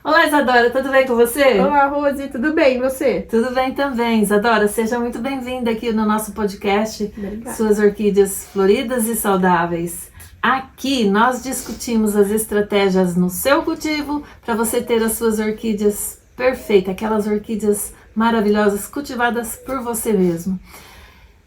Olá, Isadora, tudo bem com você? Olá, Rose, tudo bem? E você? Tudo bem também, Isadora. Seja muito bem-vinda aqui no nosso podcast Obrigada. Suas Orquídeas Floridas e Saudáveis. Aqui nós discutimos as estratégias no seu cultivo para você ter as suas orquídeas perfeitas, aquelas orquídeas maravilhosas cultivadas por você mesmo.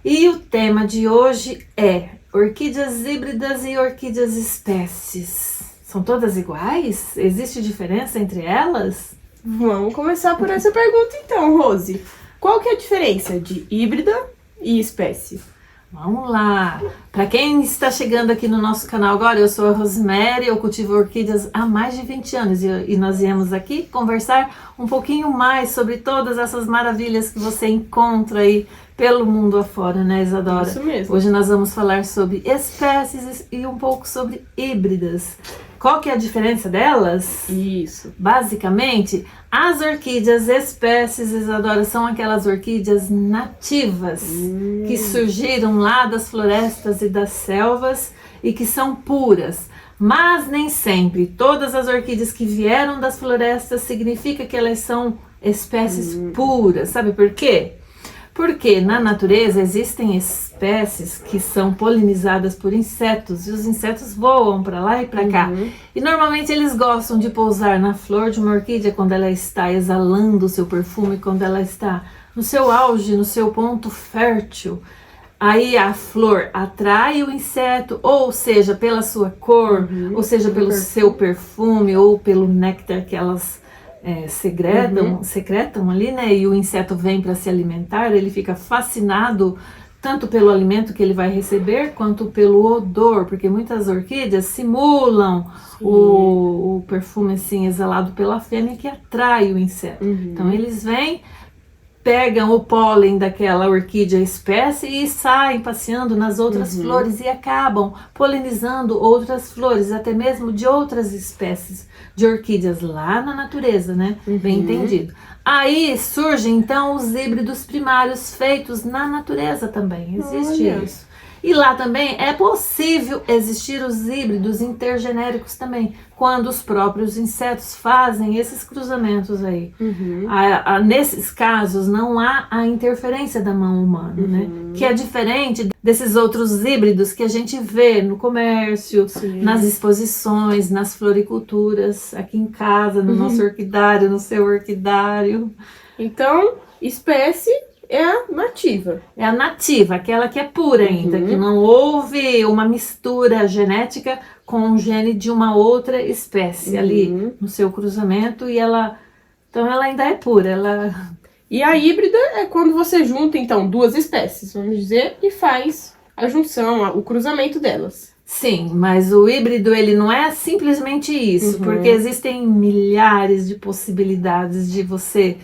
E o tema de hoje é orquídeas híbridas e orquídeas espécies. São todas iguais? Existe diferença entre elas? Vamos começar por essa pergunta então, Rose. Qual que é a diferença de híbrida e espécie? Vamos lá! Para quem está chegando aqui no nosso canal agora, eu sou a Rosemary, eu cultivo orquídeas há mais de 20 anos e nós viemos aqui conversar um pouquinho mais sobre todas essas maravilhas que você encontra aí pelo mundo afora, né, Isadora? Isso mesmo. Hoje nós vamos falar sobre espécies e um pouco sobre híbridas. Qual que é a diferença delas? Isso. Basicamente, as orquídeas espécies, Isadora, são aquelas orquídeas nativas que surgiram lá das florestas e das selvas e que são puras. Mas nem sempre todas as orquídeas que vieram das florestas significa que elas são espécies puras. Sabe por quê? Porque na natureza existem espécies que são polinizadas por insetos e os insetos voam para lá e para cá. E normalmente eles gostam de pousar na flor de uma orquídea quando ela está exalando o seu perfume, quando ela está no seu auge, no seu ponto fértil. Aí a flor atrai o inseto, ou seja, pela sua cor, ou seja, pelo seu perfume, ou pelo néctar que elas secretam ali, né? E o inseto vem para se alimentar, ele fica fascinado tanto pelo alimento que ele vai receber, quanto pelo odor, porque muitas orquídeas simulam o perfume assim exalado pela fêmea que atrai o inseto. Então eles vêm, pegam o pólen daquela orquídea espécie e saem passeando nas outras flores e acabam polinizando outras flores, até mesmo de outras espécies de orquídeas lá na natureza, né? Bem entendido. Aí surgem então os híbridos primários feitos na natureza também, existe isso. E lá também é possível existir os híbridos intergenéricos também, quando os próprios insetos fazem esses cruzamentos aí. Nesses casos não há a interferência da mão humana, né? Que é diferente desses outros híbridos que a gente vê no comércio, nas exposições, nas floriculturas, aqui em casa, no nosso orquidário, no seu orquidário. Então, espécie é a nativa. É a nativa, aquela que é pura ainda, que não houve uma mistura genética com o gene de uma outra espécie ali no seu cruzamento então ela ainda é pura. E a híbrida é quando você junta então duas espécies, vamos dizer, e faz a junção, o cruzamento delas. Sim, mas o híbrido ele não é simplesmente isso, porque existem milhares de possibilidades de você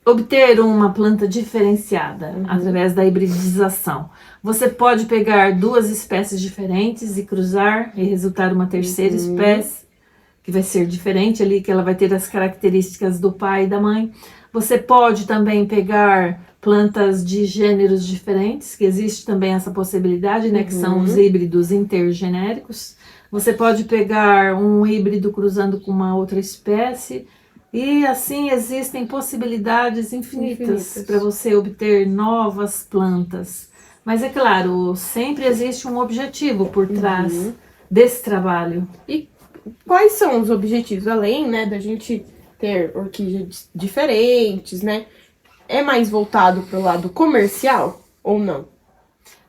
obter uma planta diferenciada através da hibridização. Você pode pegar duas espécies diferentes e cruzar e resultar uma terceira espécie, que vai ser diferente ali, que ela vai ter as características do pai e da mãe. Você pode também pegar plantas de gêneros diferentes, que existe também essa possibilidade, né, que são os híbridos intergenéricos. Você pode pegar um híbrido cruzando com uma outra espécie. E assim existem possibilidades infinitas para você obter novas plantas. Mas é claro, sempre existe um objetivo por trás desse trabalho. E quais são os objetivos? Além, né, da gente ter orquídeas diferentes, né? É mais voltado para o lado comercial ou não?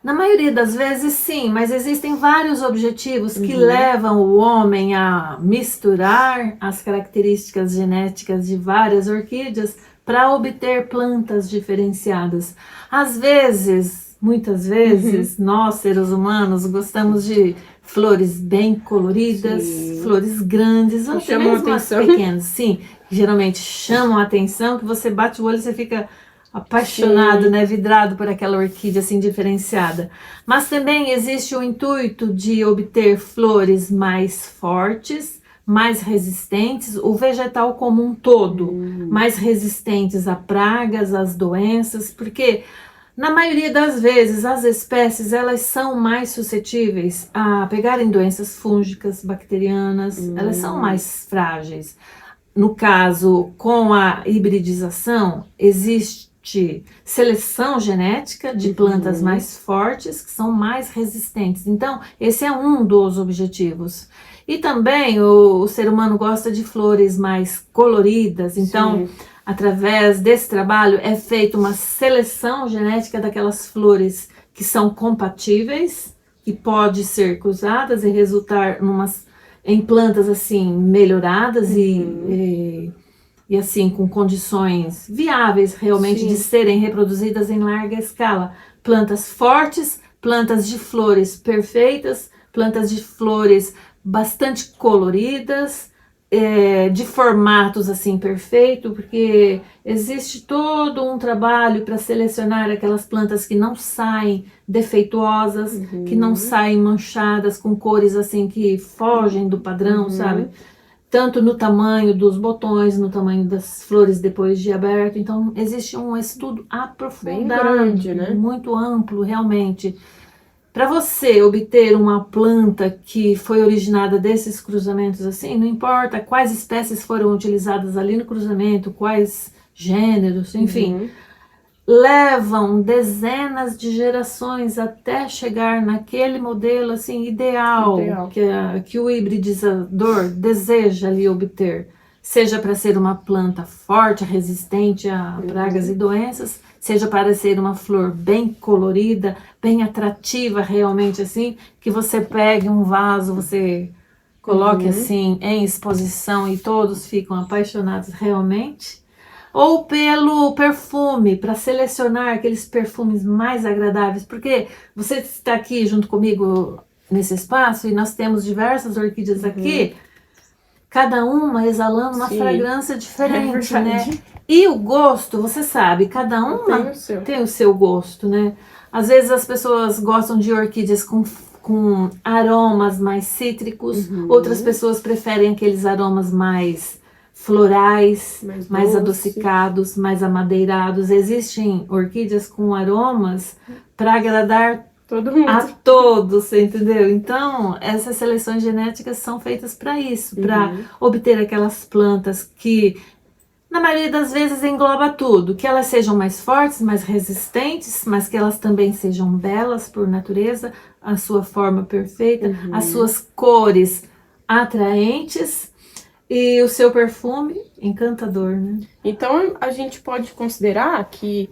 Na maioria das vezes sim, mas existem vários objetivos que levam o homem a misturar as características genéticas de várias orquídeas para obter plantas diferenciadas. Às vezes, muitas vezes, nós seres humanos gostamos de flores bem coloridas, flores grandes, ou até mesmo as pequenas, sim, que geralmente chamam a atenção, que você bate o olho e você fica apaixonado, né, vidrado por aquela orquídea assim diferenciada. Mas também existe o intuito de obter flores mais fortes, mais resistentes, o vegetal como um todo, mais resistentes a pragas, às doenças, porque na maioria das vezes as espécies elas são mais suscetíveis a pegarem doenças fúngicas, bacterianas, elas são mais frágeis. no caso, com a hibridização, existe seleção genética de plantas mais fortes, que são mais resistentes. Então, esse é um dos objetivos. E também o ser humano gosta de flores mais coloridas, então, através desse trabalho, é feita uma seleção genética daquelas flores que são compatíveis, que pode ser cruzadas e resultar em plantas assim melhoradas e assim com condições viáveis realmente de serem reproduzidas em larga escala. Plantas fortes, plantas de flores perfeitas, plantas de flores bastante coloridas, de formatos assim perfeito, porque existe todo um trabalho para selecionar aquelas plantas que não saem defeituosas, que não saem manchadas com cores assim que fogem do padrão, sabe? Tanto no tamanho dos botões, no tamanho das flores depois de aberto. Então existe um estudo aprofundado, bem grande, né? Muito amplo realmente. Para você obter uma planta que foi originada desses cruzamentos assim, não importa quais espécies foram utilizadas ali no cruzamento, quais gêneros, enfim, levam dezenas de gerações até chegar naquele modelo assim ideal. Que o hibridizador deseja ali obter, seja para ser uma planta forte, resistente a pragas e doenças, seja para ser uma flor bem colorida, bem atrativa realmente assim, que você pegue um vaso, você coloque assim em exposição e todos ficam apaixonados realmente. Ou pelo perfume, para selecionar aqueles perfumes mais agradáveis, porque você está aqui junto comigo nesse espaço e nós temos diversas orquídeas aqui, cada uma exalando uma fragrância diferente, né? E o gosto, você sabe, cada uma tem o seu gosto, né? Às vezes as pessoas gostam de orquídeas com aromas mais cítricos, outras pessoas preferem aqueles aromas mais florais, mais adocicados, mais amadeirados. Existem orquídeas com aromas para agradar a todos, você entendeu? Então, essas seleções genéticas são feitas para isso, para obter aquelas plantas que, na maioria das vezes, engloba tudo, que elas sejam mais fortes, mais resistentes, mas que elas também sejam belas por natureza, a sua forma perfeita, as suas cores atraentes e o seu perfume encantador, né? Então, a gente pode considerar que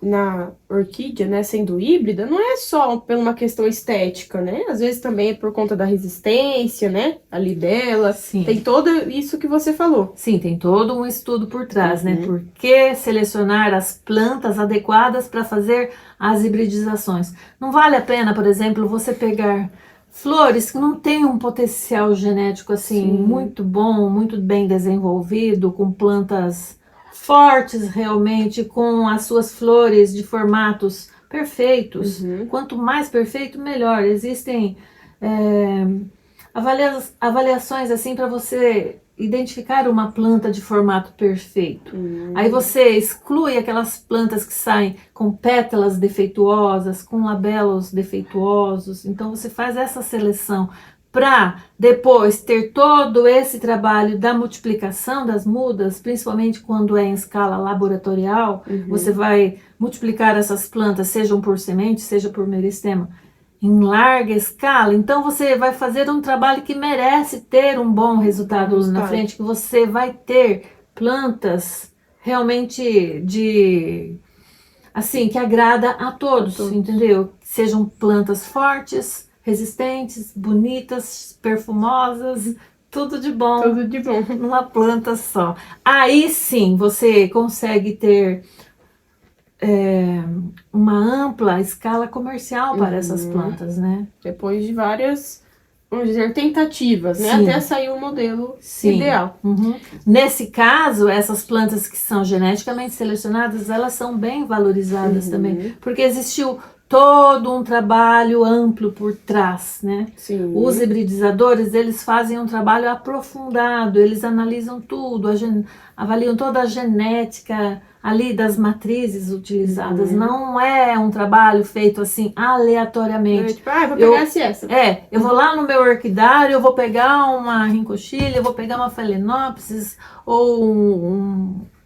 na orquídea, né, sendo híbrida, não é só por uma questão estética, né? Às vezes também é por conta da resistência, né, ali dela. Sim. Tem todo isso que você falou. Sim, tem todo um estudo por trás, né? Por que selecionar as plantas adequadas para fazer as hibridizações? Não vale a pena, por exemplo, você pegar flores que não têm um potencial genético assim muito bom, muito bem desenvolvido, com plantas fortes realmente, com as suas flores de formatos perfeitos. Quanto mais perfeito, melhor. Existem avaliações assim para você identificar uma planta de formato perfeito. Aí você exclui aquelas plantas que saem com pétalas defeituosas, com labelos defeituosos. Então você faz essa seleção para depois ter todo esse trabalho da multiplicação das mudas, principalmente quando é em escala laboratorial. Você vai multiplicar essas plantas, sejam por semente, seja por meristema, em larga escala. Então você vai fazer um trabalho que merece ter um bom resultado na frente, que você vai ter plantas realmente assim, que agrada a todos, entendeu? Sejam plantas fortes, resistentes, bonitas, perfumosas, tudo de bom. Tudo de bom. Numa planta só. Aí sim você consegue ter uma ampla escala comercial para essas plantas, né? Depois de várias, vamos dizer, tentativas, né? Até sair um modelo ideal. Nesse caso, essas plantas que são geneticamente selecionadas, elas são bem valorizadas também, porque existiu todo um trabalho amplo por trás, né? Sim. Os hibridizadores, eles fazem um trabalho aprofundado, eles analisam tudo, avaliam toda a genética ali das matrizes utilizadas. Não é um trabalho feito assim aleatoriamente. Tipo, vou pegar essa. Eu vou lá no meu orquidário, eu vou pegar uma rincochilha, eu vou pegar uma phalaenopsis ou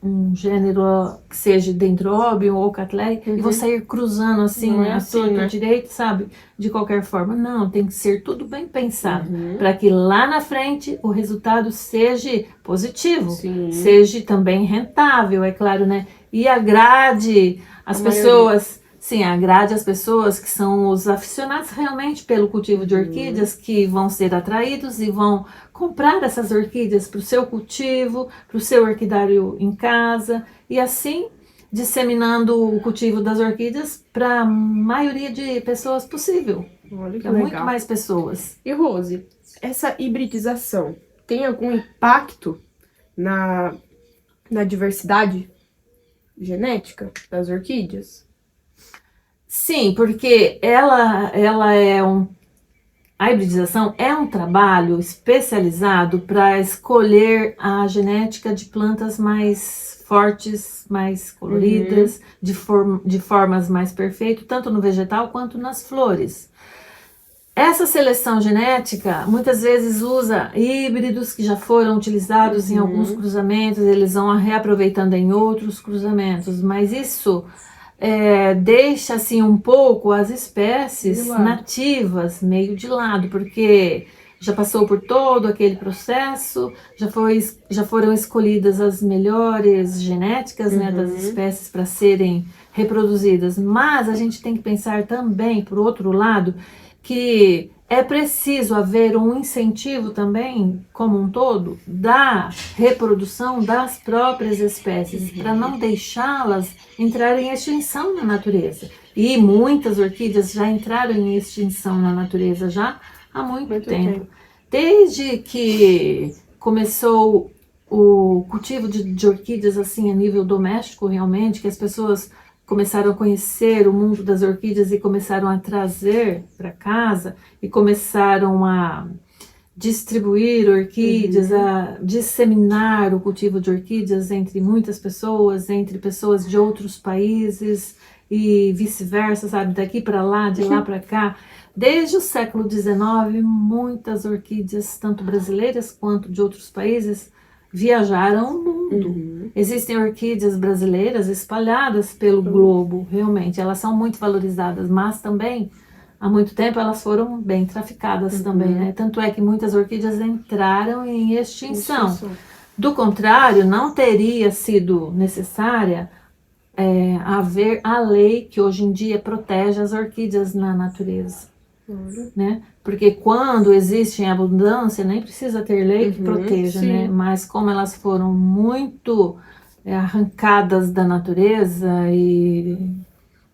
um gênero que seja dendrobium ou cattleya e vou sair cruzando assim, Não é a assim, torta né? direito, sabe? De qualquer forma. Não, tem que ser tudo bem pensado para que lá na frente o resultado seja positivo, Sim. seja também rentável, é claro, né? E agrade as A pessoas. Sim, agrade as pessoas que são os aficionados realmente pelo cultivo de orquídeas, que vão ser atraídos e vão comprar essas orquídeas para o seu cultivo, para o seu orquidário em casa, e assim disseminando o cultivo das orquídeas para a maioria de pessoas possível, Olha que para muito legal. mais pessoas. E Rose, essa hibridização tem algum impacto na diversidade genética das orquídeas? Sim, porque ela é a hibridização é um trabalho especializado para escolher a genética de plantas mais fortes, mais coloridas, de formas mais perfeitas, tanto no vegetal quanto nas flores. Essa seleção genética muitas vezes usa híbridos que já foram utilizados em alguns cruzamentos, eles vão reaproveitando em outros cruzamentos, mas isso deixa assim um pouco as espécies nativas meio de lado, porque já passou por todo aquele processo, já foram escolhidas as melhores genéticas, né, das espécies para serem reproduzidas, mas a gente tem que pensar também, por outro lado, que é preciso haver um incentivo também, como um todo, da reprodução das próprias espécies, para não deixá-las entrarem em extinção na natureza. E muitas orquídeas já entraram em extinção na natureza já há muito tempo. Desde que começou o cultivo de orquídeas assim a nível doméstico realmente, que as pessoas começaram a conhecer o mundo das orquídeas e começaram a trazer para casa e começaram a distribuir orquídeas, a disseminar o cultivo de orquídeas entre muitas pessoas, entre pessoas de outros países e vice-versa, sabe, daqui para lá, de lá para cá. Desde o século XIX, muitas orquídeas, tanto brasileiras quanto de outros países, viajaram o mundo. Existem orquídeas brasileiras espalhadas pelo globo, realmente. Elas são muito valorizadas, mas também, há muito tempo, elas foram bem traficadas também, né? Tanto é que muitas orquídeas entraram em extinção. Do contrário, não teria sido necessária haver a lei que hoje em dia protege as orquídeas na natureza. Né? Porque quando existe em abundância, nem precisa ter lei que proteja, né? Mas como elas foram muito arrancadas da natureza e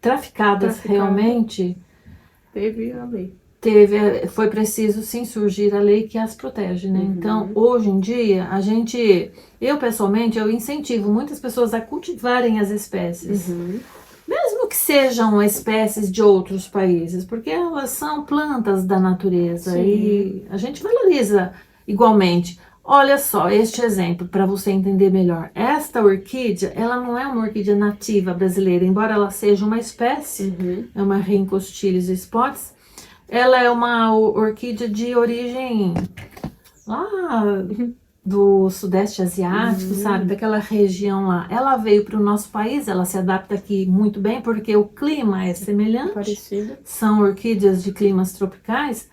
traficadas realmente, teve a lei. Foi preciso sim surgir a lei que as protege, né? Então, hoje em dia, eu pessoalmente, eu incentivo muitas pessoas a cultivarem as espécies. Mesmo que sejam espécies de outros países, porque elas são plantas da natureza e a gente valoriza igualmente. Olha só, este exemplo para você entender melhor. Esta orquídea, ela não é uma orquídea nativa brasileira, embora ela seja uma espécie, é uma Rhincostylis spots, ela é uma orquídea de origem lá do Sudeste Asiático, sabe? Daquela região lá. Ela veio para o nosso país, ela se adapta aqui muito bem, porque o clima é semelhante. Parecido. São orquídeas de climas tropicais.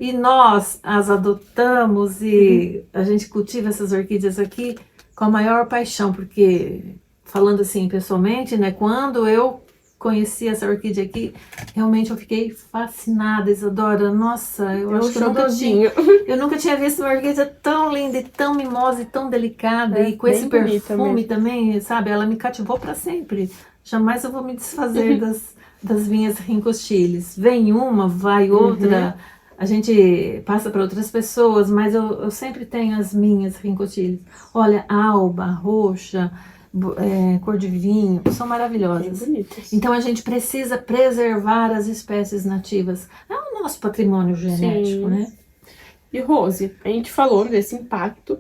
E nós as adotamos e a gente cultiva essas orquídeas aqui com a maior paixão, porque, falando assim pessoalmente, né? Quando eu conheci essa orquídea aqui, realmente eu fiquei fascinada, Isadora. Nossa, eu acho que eu nunca tinha visto uma orquídea tão linda e tão mimosa e tão delicada, e com esse perfume também, sabe? Ela me cativou para sempre. Jamais eu vou me desfazer das minhas Rhincostylis. Vem uma, vai outra, a gente passa para outras pessoas, mas eu sempre tenho as minhas Rhincostylis. Olha, alba, roxa, cor de vinho, são Bem maravilhosas. bonitas. Então a gente precisa preservar as espécies nativas. É o nosso patrimônio genético, Sim. né? E Rose, a gente falou desse impacto.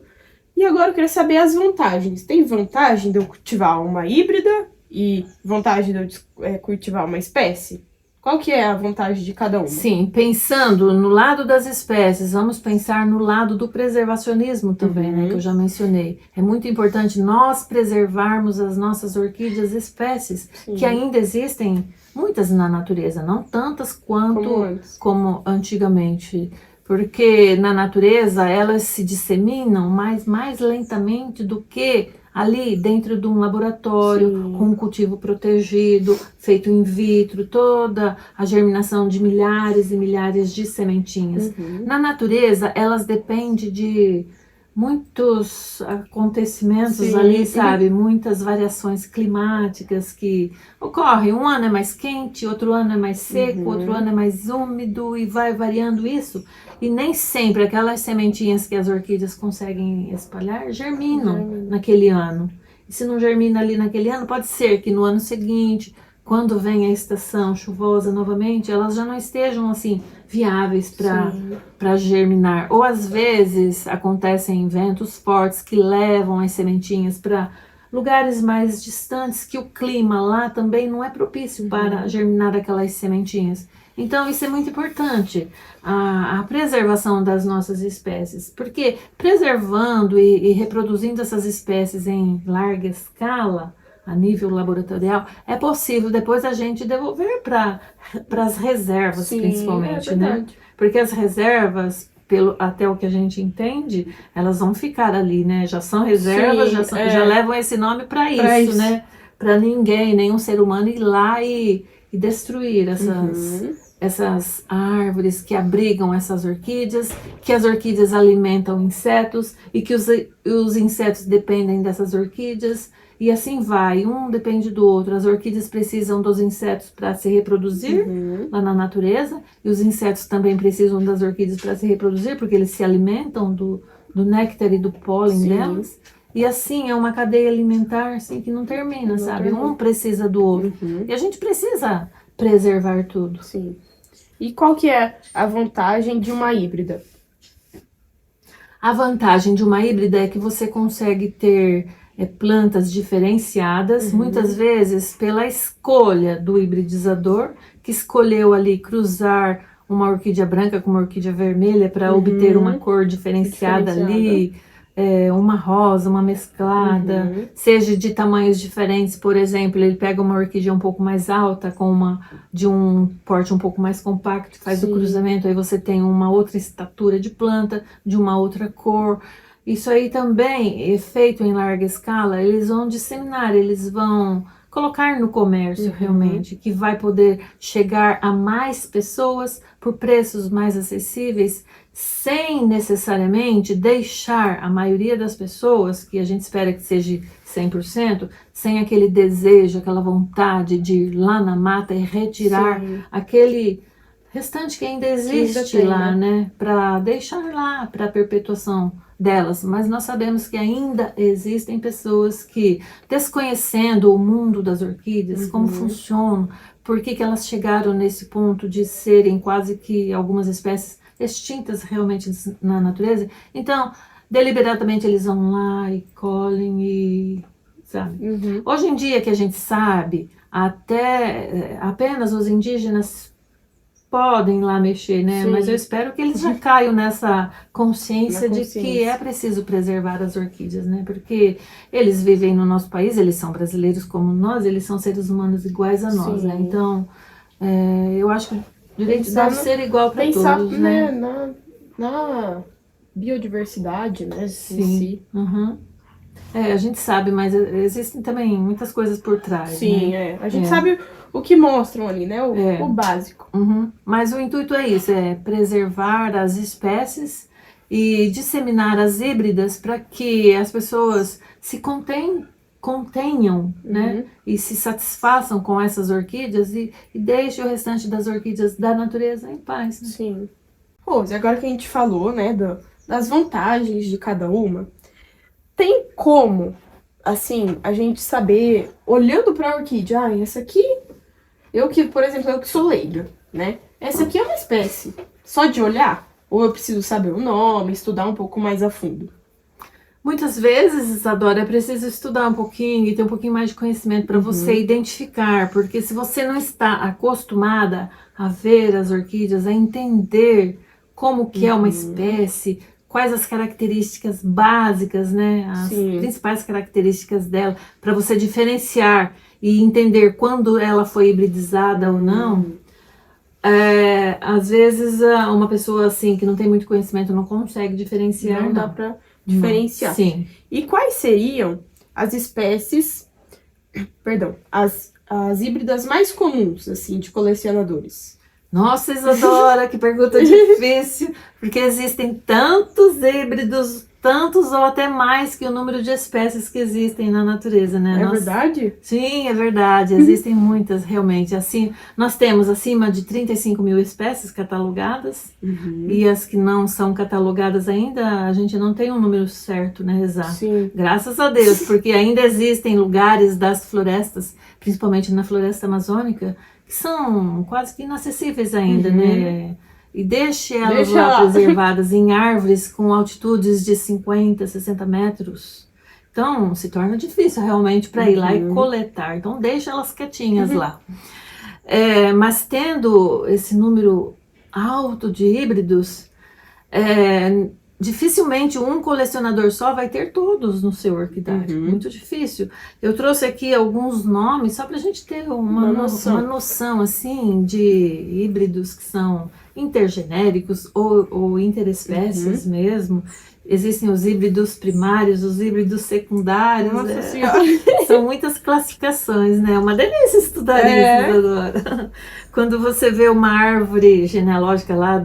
E agora eu queria saber as vantagens. Tem vantagem de eu cultivar uma híbrida e vantagem de eu cultivar uma espécie? Qual que é a vantagem de cada uma? Sim, pensando no lado das espécies, vamos pensar no lado do preservacionismo também, né, que eu já mencionei. É muito importante nós preservarmos as nossas orquídeas espécies, que ainda existem muitas na natureza, não tantas quanto como antigamente. Porque na natureza elas se disseminam mais lentamente do que ali dentro de um laboratório, com um cultivo protegido, feito in vitro, toda a germinação de milhares e milhares de sementinhas. Na natureza, elas dependem de muitos acontecimentos ali, sabe? Muitas variações climáticas que ocorrem. Um ano é mais quente, outro ano é mais seco, outro ano é mais úmido e vai variando isso. E nem sempre aquelas sementinhas que as orquídeas conseguem espalhar germinam naquele ano. E se não germina ali naquele ano, pode ser que no ano seguinte, quando vem a estação chuvosa novamente, elas já não estejam assim viáveis para germinar. Ou às vezes acontecem ventos fortes que levam as sementinhas para lugares mais distantes, que o clima lá também não é propício para germinar aquelas sementinhas. Então isso é muito importante, a preservação das nossas espécies, porque preservando e reproduzindo essas espécies em larga escala, a nível laboratorial, é possível depois a gente devolver para as reservas, principalmente, né? Porque as reservas, até o que a gente entende, elas vão ficar ali, né? Já são reservas, já levam esse nome para isso, né? Para ninguém, nenhum ser humano ir lá e destruir essas árvores que abrigam essas orquídeas, que as orquídeas alimentam insetos e que os insetos dependem dessas orquídeas. E assim vai, um depende do outro. As orquídeas precisam dos insetos para se reproduzir lá na natureza, e os insetos também precisam das orquídeas para se reproduzir, porque eles se alimentam do néctar e do pólen delas. E assim, é uma cadeia alimentar assim, que não termina, sabe? Um precisa do outro. E a gente precisa preservar tudo. Sim. E qual que é a vantagem de uma híbrida? A vantagem de uma híbrida é que você consegue ter plantas diferenciadas, muitas vezes pela escolha do hibridizador, que escolheu ali cruzar uma orquídea branca com uma orquídea vermelha para obter uma cor diferenciada ali, uma rosa, uma mesclada, seja de tamanhos diferentes. Por exemplo, ele pega uma orquídea um pouco mais alta, de um porte um pouco mais compacto, faz o cruzamento, aí você tem uma outra estatura de planta, de uma outra cor. Isso aí também é feito em larga escala, eles vão disseminar, eles vão colocar no comércio realmente, que vai poder chegar a mais pessoas por preços mais acessíveis, sem necessariamente deixar a maioria das pessoas, que a gente espera que seja 100%, sem aquele desejo, aquela vontade de ir lá na mata e retirar aquele restante que ainda existe lá, né? Para deixar lá para a perpetuação delas. Mas nós sabemos que ainda existem pessoas que, desconhecendo o mundo das orquídeas, como funcionam, por que elas chegaram nesse ponto de serem quase que algumas espécies extintas realmente na natureza, então deliberadamente eles vão lá e colhem e sabe. Hoje em dia que a gente sabe, até apenas os indígenas podem lá mexer, né? Mas eu espero que eles já caiam nessa consciência de que é preciso preservar as orquídeas, né? Porque eles vivem no nosso país, eles são brasileiros como nós, eles são seres humanos iguais a nós, né? Então, eu acho que o direito deve ser igual para todos, né? Na biodiversidade, né? Sim. A gente sabe, mas existem também muitas coisas por trás, né? A gente sabe o que mostram ali, né? O básico. Mas o intuito é isso, é preservar as espécies e disseminar as híbridas para que as pessoas se contenham, né? E se satisfaçam com essas orquídeas e deixem o restante das orquídeas da natureza em paz, né? Sim. Rose, agora que a gente falou, né, das vantagens de cada uma, tem como assim, a gente saber, olhando pra orquídea, essa aqui, por exemplo, eu que sou leiga, né? Essa aqui é uma espécie, só de olhar? Ou eu preciso saber o nome, estudar um pouco mais a fundo? Muitas vezes, Isadora, é preciso estudar um pouquinho e ter um pouquinho mais de conhecimento para você identificar, porque se você não está acostumada a ver as orquídeas, a entender como que é uma espécie, quais as características básicas, né, as principais características dela, para você diferenciar e entender quando ela foi hibridizada ou não. Às vezes uma pessoa assim que não tem muito conhecimento não consegue diferenciar. Não dá para diferenciar. Sim. E quais seriam as espécies, perdão, as híbridas mais comuns, assim, de colecionadores? Nossa, Isadora, que pergunta difícil, porque existem tantos híbridos, tantos ou até mais que o número de espécies que existem na natureza, né? É verdade? Sim, é verdade, existem muitas realmente. Assim, nós temos acima de 35 mil espécies catalogadas, e as que não são catalogadas ainda, a gente não tem um número certo, né, exato. Sim. Graças a Deus, porque ainda existem lugares das florestas, principalmente na floresta amazônica, que são quase que inacessíveis ainda, né? E deixe elas lá preservadas em árvores com altitudes de 50, 60 metros. Então, se torna difícil realmente para ir lá e coletar. Então, deixa elas quietinhas lá. Mas tendo esse número alto de híbridos, dificilmente um colecionador só vai ter todos no seu orquidário. Muito difícil. Eu trouxe aqui alguns nomes só para a gente ter uma noção assim, de híbridos que são intergenéricos ou interespécies mesmo. Existem os híbridos primários, os híbridos secundários. Nossa Senhora! São muitas classificações, né? É uma delícia estudar isso, Isadora. Quando você vê uma árvore genealógica lá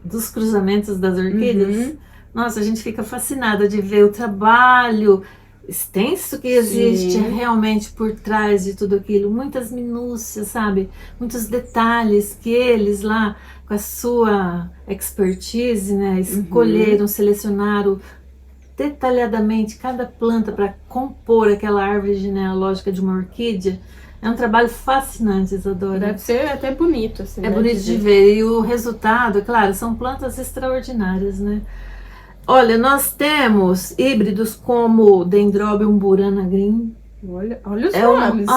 dos cruzamentos das orquídeas, nossa, a gente fica fascinada de ver o trabalho extenso que existe realmente por trás de tudo aquilo, muitas minúcias, sabe? Muitos detalhes que eles lá, com a sua expertise, né, escolheram, selecionaram detalhadamente cada planta para compor aquela árvore genealógica de uma orquídea. É um trabalho fascinante, Isadora. Deve ser até bonito, assim. É bonito de ver. E o resultado, claro, são plantas extraordinárias, né? Olha, nós temos híbridos como Dendrobium burana green. Olha os nomes.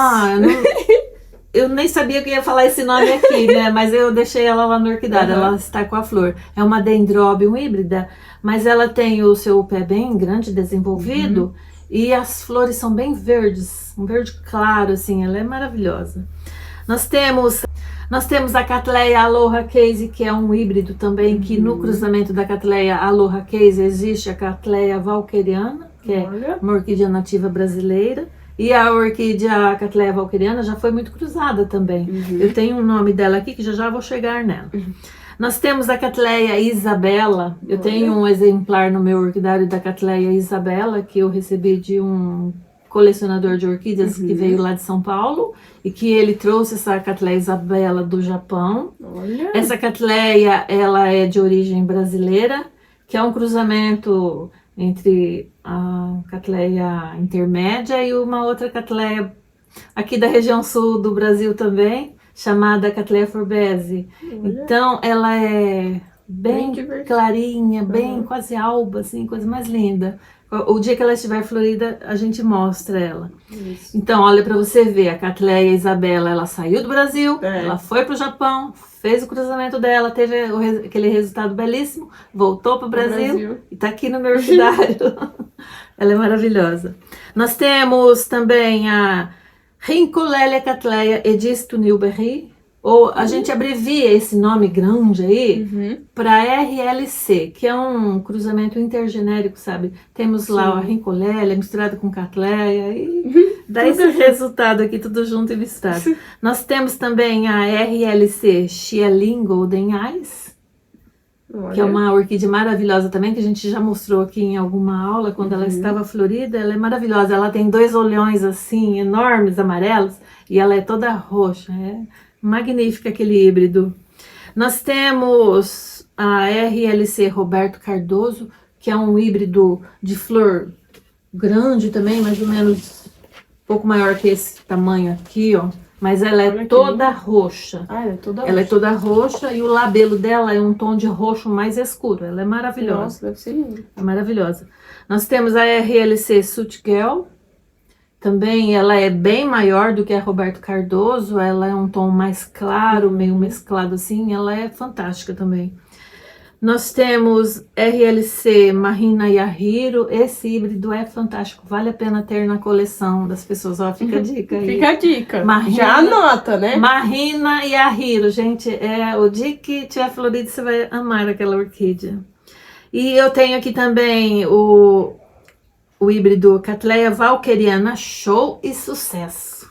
Eu nem sabia que ia falar esse nome aqui, né? Mas eu deixei ela lá no orquidário, ela está com a flor. É uma Dendrobium híbrida, mas ela tem o seu pé bem grande, desenvolvido, e as flores são bem verdes, um verde claro, assim, ela é maravilhosa. Nós temos a Cattleya aloha case, que é um híbrido também, que no cruzamento da Cattleya aloha case existe a Cattleya valqueriana, que é uma orquídea nativa brasileira. E a orquídea Cattleya valqueriana já foi muito cruzada também. Eu tenho um nome dela aqui que já vou chegar nela. Nós temos a Cattleya Isabella. Eu tenho um exemplar no meu orquidário da Cattleya Isabella, que eu recebi de um colecionador de orquídeas que veio lá de São Paulo, e que ele trouxe essa Cattleya Isabella do Japão. Essa Cattleya, ela é de origem brasileira, que é um cruzamento entre a Cattleya intermédia e uma outra Cattleya aqui da região sul do Brasil também, chamada Cattleya forbesi. Então ela é bem clarinha, bem quase alba, assim, coisa mais linda. O dia que ela estiver florida, a gente mostra ela. Então, olha para você ver, a Cattleya Isabella, ela saiu do Brasil, ela foi para o Japão, fez o cruzamento dela, teve aquele resultado belíssimo, voltou para o Brasil e está aqui no meu orquidário. Ela é maravilhosa. Nós temos também a Rhincolelia Cattleya Edisto Newberry, ou a gente abrevia esse nome grande aí para RLC, que é um cruzamento intergenérico, sabe? Temos lá a Rhincolelia misturada com Cattleya e dá esse resultado aqui tudo junto e misturado. Nós temos também a RLC Xiaolin Golden Eyes, que é uma orquídea maravilhosa também, que a gente já mostrou aqui em alguma aula, quando ela estava florida. Ela é maravilhosa, ela tem 2 olhões assim, enormes, amarelos, e ela é toda roxa, magnífica aquele híbrido. Nós temos a RLC Roberto Cardoso, que é um híbrido de flor grande também, mais ou menos um pouco maior que esse tamanho aqui, ó. Mas ela é toda roxa. Ah, ela é toda roxa. Ela é toda roxa e o labelo dela é um tom de roxo mais escuro. Ela é maravilhosa. Nossa, deve ser linda. É maravilhosa. Nós temos a RLC Sut Gel. Também ela é bem maior do que a Roberto Cardoso. Ela é um tom mais claro, meio mesclado assim. Ela é fantástica também. Nós temos RLC Marina Yahiro. Esse híbrido é fantástico. Vale a pena ter na coleção das pessoas. Ó, fica a dica aí. Fica a dica. Marina, já anota, né? Marina Yahiro. Gente, o dia que tiver florido, você vai amar aquela orquídea. E eu tenho aqui também o híbrido Cattleya Walkeriana. Show e sucesso.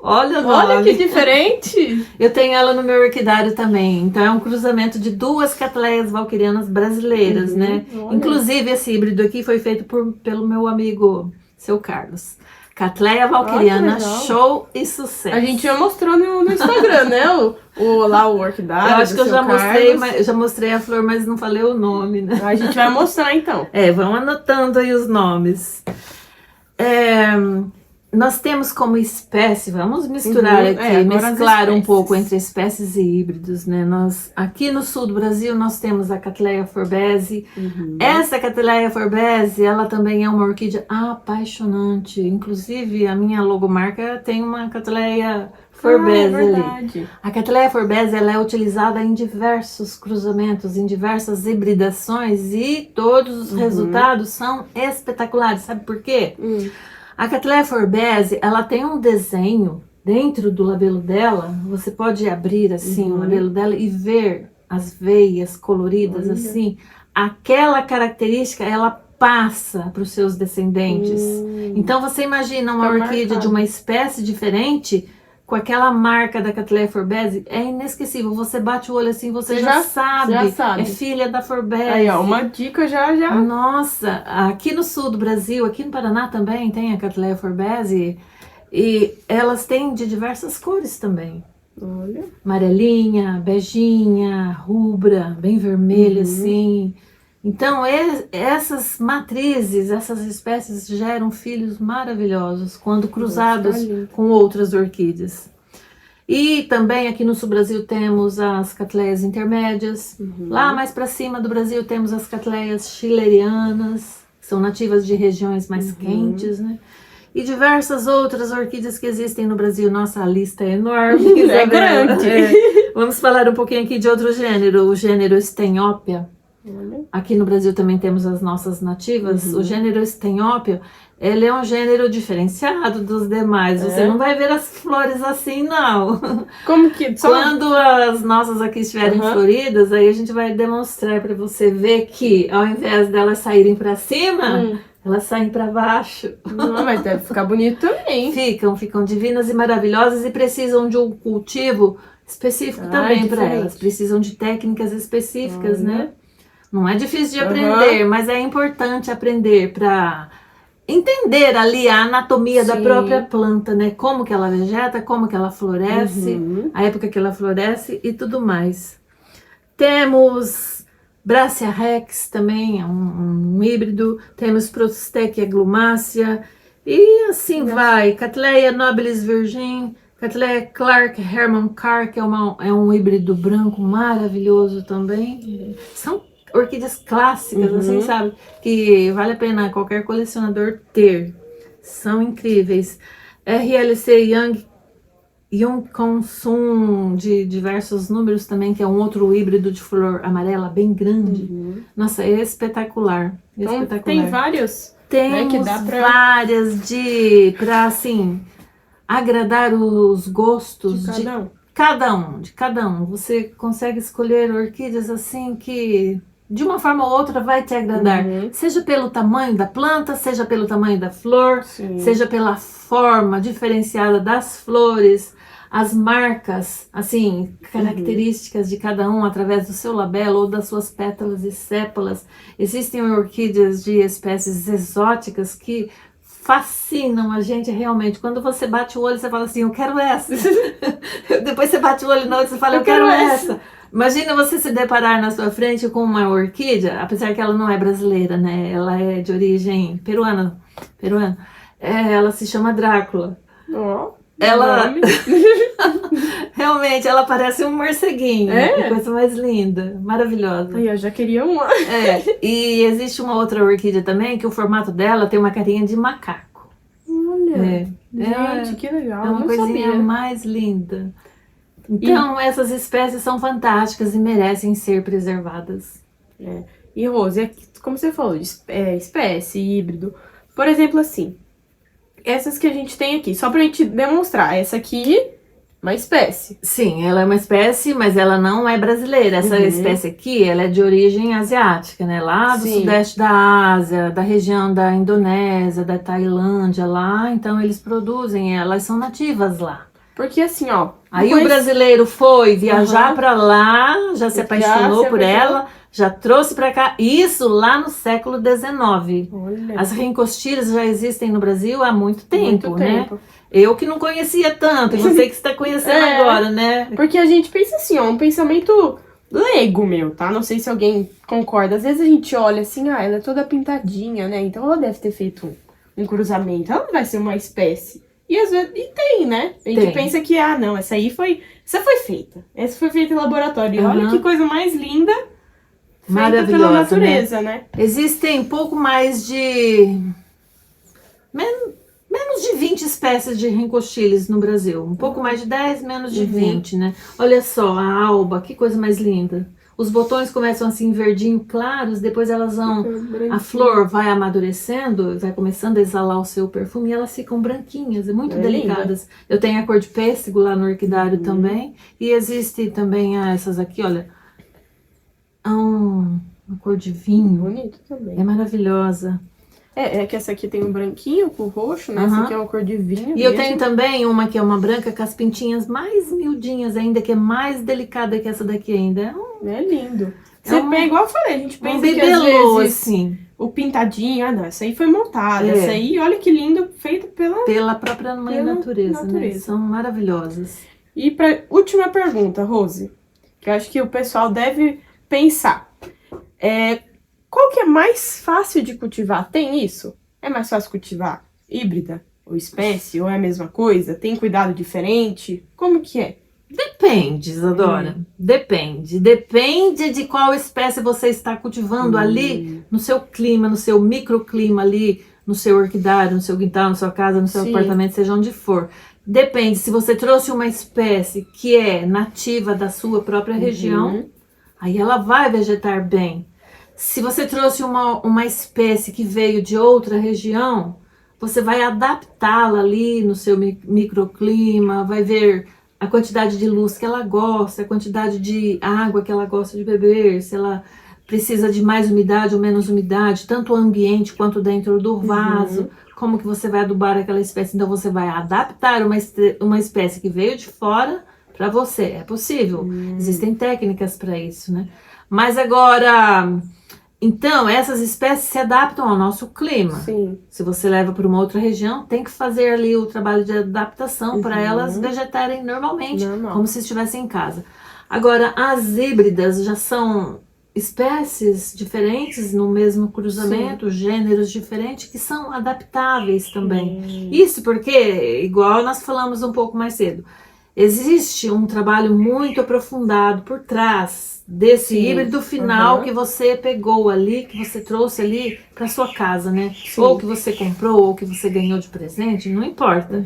Olha o nome. Olha que diferente! Eu tenho ela no meu orquidário também. Então é um cruzamento de duas Cattleyas Walkerianas brasileiras, né? Olha. Inclusive esse híbrido aqui foi feito pelo meu amigo, seu Carlos. Cattleya Walkeriana, show e sucesso. A gente já mostrou no Instagram, né? Lá o orquidário. Eu acho que eu já Carlos. mostrei, mas já mostrei a flor, mas não falei o nome, né? A gente vai mostrar então. Vão anotando aí os nomes. Nós temos como espécie, vamos misturar aqui, mesclar um pouco entre espécies e híbridos, né? Aqui no sul do Brasil nós temos a Cattleya forbesi. Essa Cattleya forbesi, ela também é uma orquídea apaixonante. Inclusive a minha logomarca tem uma Cattleya forbesi ali. A Cattleya forbesi, ela é utilizada em diversos cruzamentos, em diversas hibridações e todos os resultados são espetaculares. Sabe por quê? A Cattleya forbesi, ela tem um desenho dentro do labelo dela. Você pode abrir assim o labelo dela e ver as veias coloridas assim. Aquela característica ela passa para os seus descendentes. Então você imagina uma orquídea de uma espécie diferente com aquela marca da Cattleya forbesi, é inesquecível. Você bate o olho assim, você já sabe. É filha da forbesi. Aí, ó, uma dica já. Nossa, aqui no sul do Brasil, aqui no Paraná também tem a Cattleya forbesi. E elas têm de diversas cores também. Olha. Amarelinha, beijinha, rubra, bem vermelha assim. Então, essas matrizes, essas espécies geram filhos maravilhosos quando cruzados com outras orquídeas. E também aqui no sul do Brasil temos as Cattleyas intermédias. Lá mais para cima do Brasil temos as Cattleyas chilerianas, que são nativas de regiões mais quentes, né? E diversas outras orquídeas que existem no Brasil. Nossa, a lista é enorme. É grande. Vamos falar um pouquinho aqui de outro gênero, o gênero Stenhoppia. Aqui no Brasil também temos as nossas nativas. O gênero Stenhoppia, ele é um gênero diferenciado dos demais. Você não vai ver as flores assim, não. Como que? Quando as nossas aqui estiverem floridas, aí a gente vai demonstrar para você ver que ao invés delas saírem para cima, elas saem para baixo. Não, mas deve ficar bonito também. Ficam divinas e maravilhosas e precisam de um cultivo específico também para elas. Precisam de técnicas específicas, né? Não é difícil de aprender, mas é importante aprender para entender ali a anatomia da própria planta, né? Como que ela vegeta, como que ela floresce, a época que ela floresce e tudo mais. Temos Brassia rex também, é um híbrido. Temos Prostechia glumácea e assim vai. Cattleya nobilis virgin, Cattleya Clark Hermann Carr, que é um híbrido branco maravilhoso também. São orquídeas clássicas, assim, sabe? Que vale a pena qualquer colecionador ter. São incríveis. RLC Young Consum, de diversos números também, que é um outro híbrido de flor amarela bem grande. Nossa, é espetacular. Então, tem vários? Temos que dá pra... várias para assim, agradar os gostos de cada um. Você consegue escolher orquídeas assim que de uma forma ou outra vai te agradar, seja pelo tamanho da planta, seja pelo tamanho da flor, seja pela forma diferenciada das flores, as marcas, assim, características de cada um através do seu labelo ou das suas pétalas e sépalas. Existem orquídeas de espécies exóticas que fascinam a gente realmente. Quando você bate o olho, você fala assim, eu quero essa. Depois você bate o olho na outra e fala, eu quero essa. Imagina você se deparar na sua frente com uma orquídea, apesar que ela não é brasileira, né? Ela é de origem peruana. peruano. Ela se chama Drácula. Ó, Ela nome. realmente, ela parece um morceguinho. É? Que coisa mais linda, maravilhosa. Ai, eu já queria uma. E existe uma outra orquídea também que o formato dela tem uma carinha de macaco. Olha, É, gente, que legal. é uma não coisinha sabia. mais linda. Então, essas espécies são fantásticas e merecem ser preservadas. E Rose, como você falou, espécie, híbrido. Por exemplo, assim, essas que a gente tem aqui, só pra gente demonstrar, essa aqui, uma espécie. Sim, ela é uma espécie, mas ela não é brasileira. Essa espécie aqui, ela é de origem asiática, né? Lá do Sim. sudeste da Ásia, da região da Indonésia, da Tailândia, lá. Então, eles produzem, elas são nativas lá. Porque assim, ó. Aí o brasileiro foi viajar pra lá, já se Já apaixonou se por apaixonou. ela, já trouxe pra cá. Isso lá no século XIX. Olha, As reencostilhas já existem no Brasil há muito tempo, muito né? tempo. Eu que não conhecia tanto, e você que está conhecendo agora, né? Porque a gente pensa assim, ó, um pensamento leigo meu, tá? Não sei se alguém concorda. Às vezes a gente olha assim, ela é toda pintadinha, né? Então ela deve ter feito um cruzamento. Ela não vai ser uma espécie. E às vezes, tem, né? A gente Tem. pensa que, não, essa foi feita. Essa foi feita em laboratório. E olha Uhum. que coisa mais linda, feita Maravilhosa, pela natureza, né? Existem pouco mais de... Menos de 20 espécies de reencostiles no Brasil. Um pouco mais de 10, menos de 20, né? Olha só, a alba, que coisa mais linda. Os botões começam assim verdinho claros, depois elas vão... A flor vai amadurecendo, vai começando a exalar o seu perfume e elas ficam branquinhas, muito delicadas. Eu tenho a cor de pêssego lá no orquidário também. E existe também essas aqui, olha. Uma cor de vinho. Bonito também. É maravilhosa. É que essa aqui tem um branquinho com roxo, né? Essa aqui é uma cor de vinho. E eu tenho também uma que é uma branca com as pintinhas mais miudinhas ainda, que é mais delicada que essa daqui ainda. É lindo. Você pega, igual eu falei, a gente pensa que às bibelô, vezes assim. O pintadinho, não, essa aí foi montada. Essa aí, olha que lindo, feito pela própria mãe natureza, né? São maravilhosas. E pra última pergunta, Rose, que eu acho que o pessoal deve pensar. Qual que é mais fácil de cultivar? Tem isso? É mais fácil cultivar híbrida ou espécie? Ou é a mesma coisa? Tem cuidado diferente? Como que é? Depende, Isadora. Depende. Depende de qual espécie você está cultivando ali no seu clima, no seu microclima ali, no seu orquidário, no seu quintal, na sua casa, no seu apartamento, seja onde for. Depende. Se você trouxe uma espécie que é nativa da sua própria região, aí ela vai vegetar bem. Se você trouxe uma espécie que veio de outra região, você vai adaptá-la ali no seu microclima, vai ver a quantidade de luz que ela gosta, a quantidade de água que ela gosta de beber, se ela precisa de mais umidade ou menos umidade, tanto o ambiente quanto dentro do vaso, como que você vai adubar aquela espécie. Então você vai adaptar uma espécie que veio de fora para você. É possível, existem técnicas para isso, né? Mas agora... Então, essas espécies se adaptam ao nosso clima. Sim. Se você leva para uma outra região, tem que fazer ali o trabalho de adaptação para elas vegetarem normalmente, como se estivessem em casa. Agora, as híbridas já são espécies diferentes no mesmo cruzamento, gêneros diferentes, que são adaptáveis também. Isso porque, igual nós falamos um pouco mais cedo, existe um trabalho muito aprofundado por trás desse híbrido final que você pegou ali, que você trouxe ali para sua casa, né? Ou que você comprou, ou que você ganhou de presente, não importa.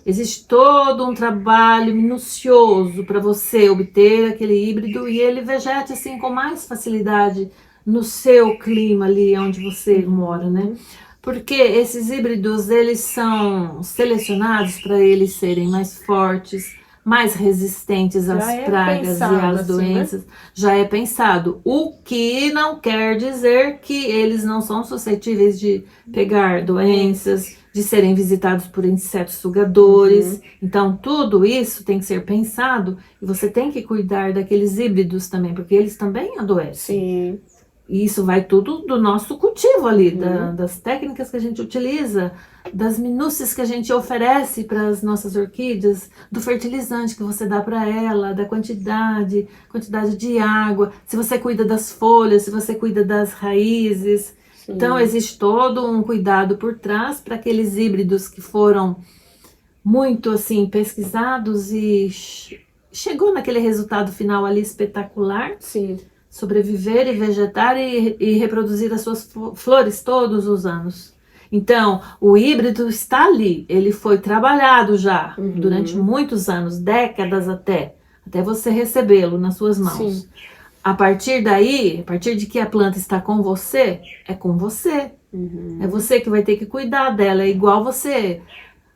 Existe todo um trabalho minucioso para você obter aquele híbrido e ele vegete assim com mais facilidade no seu clima ali onde você mora, né? Porque esses híbridos, eles são selecionados para eles serem mais fortes, mais resistentes às pragas e às doenças. Né? Já é pensado. O que não quer dizer que eles não são suscetíveis de pegar doenças, de serem visitados por insetos sugadores. Então, tudo isso tem que ser pensado e você tem que cuidar daqueles híbridos também, porque eles também adoecem. Sim. E isso vai tudo do nosso cultivo ali, das técnicas que a gente utiliza, das minúcias que a gente oferece para as nossas orquídeas, do fertilizante que você dá para ela, da quantidade de água, se você cuida das folhas, se você cuida das raízes. Sim. Então, existe todo um cuidado por trás para aqueles híbridos que foram muito, assim, pesquisados e chegou naquele resultado final ali espetacular. Sim. Sobreviver e vegetar e reproduzir as suas flores todos os anos. Então, o híbrido está ali, ele foi trabalhado já durante muitos anos, décadas até você recebê-lo nas suas mãos. Sim. A partir daí, a partir de que a planta está com você, é com você. É você que vai ter que cuidar dela, é igual você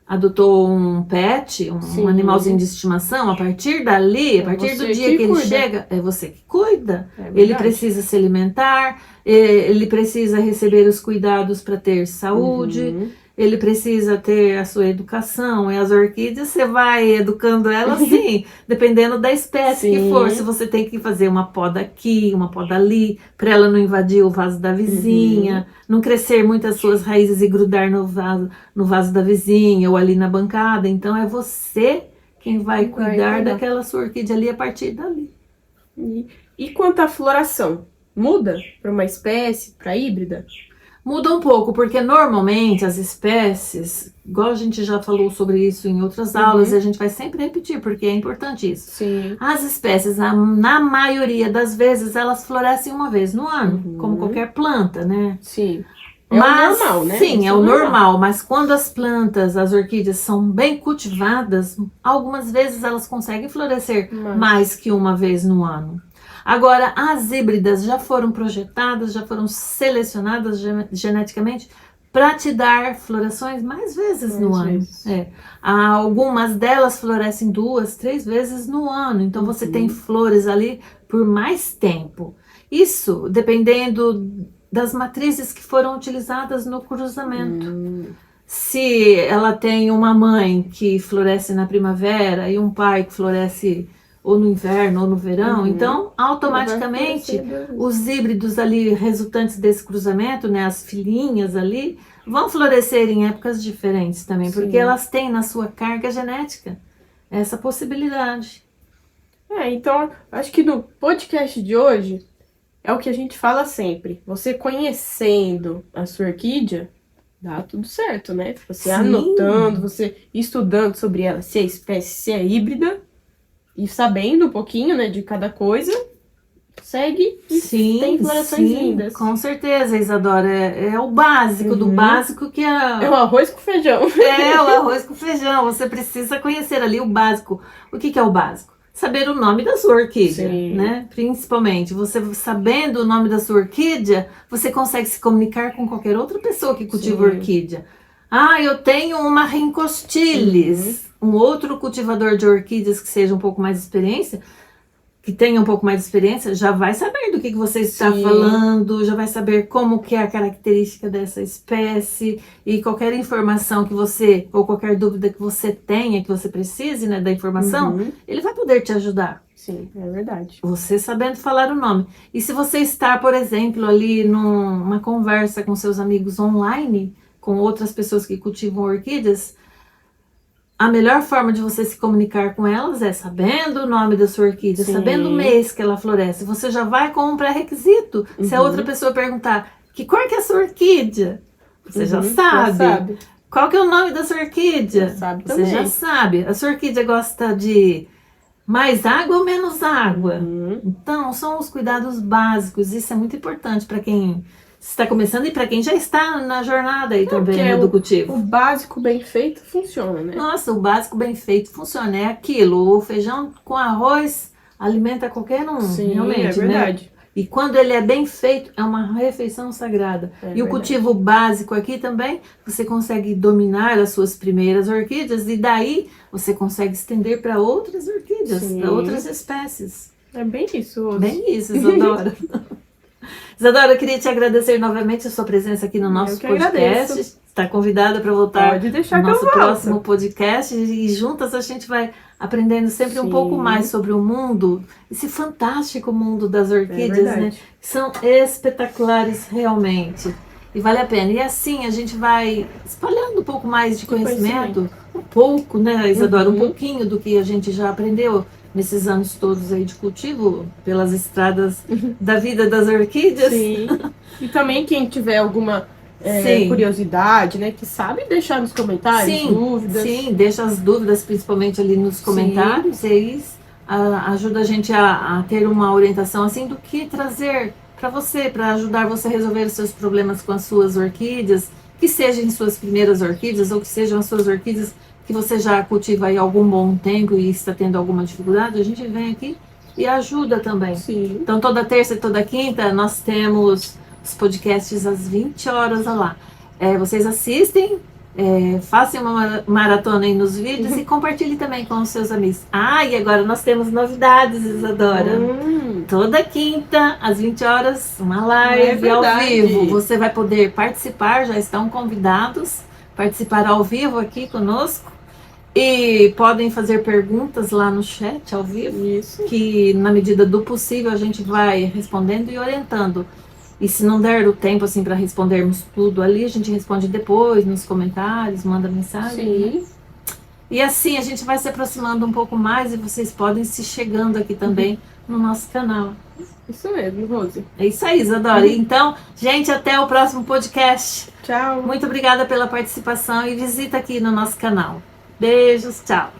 adotou um pet, um animalzinho de estimação, a partir dali, a partir do dia que ele chega, é você que cuida. Ele precisa se alimentar, ele precisa receber os cuidados para ter saúde, ele precisa ter a sua educação. E as orquídeas, você vai educando elas assim, dependendo da espécie que for. Se você tem que fazer uma poda aqui, uma poda ali, para ela não invadir o vaso da vizinha, não crescer muito as suas raízes e grudar no vaso da vizinha ou ali na bancada. Então é você quem vai cuidar daquela sua orquídea ali a partir dali. E quanto à floração? Muda para uma espécie, para híbrida? Muda um pouco, porque normalmente as espécies, igual a gente já falou sobre isso em outras aulas, e a gente vai sempre repetir, porque é importante isso. Sim. As espécies, na maioria das vezes, elas florescem uma vez no ano, como qualquer planta, né? Sim. É o normal, né? Sim, é o normal, mas quando as plantas, as orquídeas são bem cultivadas, algumas vezes elas conseguem florescer mais que uma vez no ano. Agora, as híbridas já foram projetadas, já foram selecionadas geneticamente para te dar florações mais vezes no ano. Algumas delas florescem 2, 3 vezes no ano, então você tem flores ali por mais tempo. Isso dependendo das matrizes que foram utilizadas no cruzamento. Se ela tem uma mãe que floresce na primavera e um pai que floresce ou no inverno ou no verão, então automaticamente os híbridos ali resultantes desse cruzamento, né, as filhinhas ali, vão florescer em épocas diferentes também, porque elas têm na sua carga genética essa possibilidade. Então, acho que no podcast de hoje é o que a gente fala sempre. Você conhecendo a sua orquídea, dá tudo certo, né? Você anotando, você estudando sobre ela, se é espécie, se é híbrida, e sabendo um pouquinho, né, de cada coisa, segue e tem florações lindas. Com certeza, Isadora. É o básico do básico que é... É o arroz com feijão. É, o arroz com feijão. Você precisa conhecer ali o básico. O que é o básico? Saber o nome da sua orquídea, né? Principalmente, você sabendo o nome da sua orquídea, você consegue se comunicar com qualquer outra pessoa que cultiva orquídea. Ah, eu tenho uma Rincostilis, um outro cultivador de orquídeas que seja um pouco mais de experiência, que tenha um pouco mais de experiência, já vai saber do que você está falando, já vai saber como que é a característica dessa espécie, e qualquer informação que você, ou qualquer dúvida que você tenha, que você precise, né, da informação, ele vai poder te ajudar. Sim, é verdade. Você sabendo falar o nome. E se você está, por exemplo, ali numa conversa com seus amigos online, com outras pessoas que cultivam orquídeas, a melhor forma de você se comunicar com elas é sabendo o nome da sua orquídea, sabendo o mês que ela floresce. Você já vai com um pré-requisito. Se a outra pessoa perguntar, que cor que é a sua orquídea? Você já sabe. Qual que é o nome da sua orquídea? Você já sabe. A sua orquídea gosta de mais água ou menos água? Então, são os cuidados básicos. Isso é muito importante para quem está começando e para quem já está na jornada aí também, né, do cultivo. O básico bem feito funciona, né? Nossa, o básico bem feito funciona. É aquilo, o feijão com arroz alimenta qualquer um, realmente, é verdade. Né? E quando ele é bem feito, é uma refeição sagrada. E o cultivo básico aqui também, você consegue dominar as suas primeiras orquídeas e daí você consegue estender para outras orquídeas, para outras espécies. É bem isso, Rose. Bem isso, Isadora. Isadora, eu queria te agradecer novamente a sua presença aqui no nosso podcast. Está convidada para voltar no nosso próximo podcast e juntas a gente vai aprendendo sempre um pouco mais sobre o mundo, esse fantástico mundo das orquídeas, né? São espetaculares realmente e vale a pena. E assim a gente vai espalhando um pouco mais de conhecimento, um pouco, né, Isadora, um pouquinho do que a gente já aprendeu nesses anos todos aí de cultivo, pelas estradas da vida das orquídeas. Sim. E também quem tiver alguma Sim. curiosidade, né, que sabe deixar nos comentários, Sim, dúvidas. sim, deixa as dúvidas principalmente ali nos comentários, e aí ajuda a gente a ter uma orientação assim do que trazer para você, para ajudar você a resolver os seus problemas com as suas orquídeas, que sejam suas primeiras orquídeas ou que sejam as suas orquídeas que você já cultiva aí há algum bom tempo e está tendo alguma dificuldade, a gente vem aqui e ajuda também. Sim. Então toda terça e toda quinta nós temos os podcasts às 20 horas lá. Vocês assistem, façam uma maratona aí nos vídeos e compartilhe também com os seus amigos. E agora nós temos novidades, Isadora. Toda quinta, às 20 horas, uma live ao vivo. Você vai poder participar, já estão convidados, participar ao vivo aqui conosco. E podem fazer perguntas lá no chat ao vivo. Isso. Que na medida do possível a gente vai respondendo e orientando. E se não der o tempo assim para respondermos tudo ali, a gente responde depois nos comentários, manda mensagem. Sim. Né? E assim a gente vai se aproximando um pouco mais e vocês podem se chegando aqui também no nosso canal. Isso mesmo, Rose. É isso aí, Isadora. Então, gente, até o próximo podcast. Tchau. Muito obrigada pela participação e visita aqui no nosso canal. Beijos, tchau.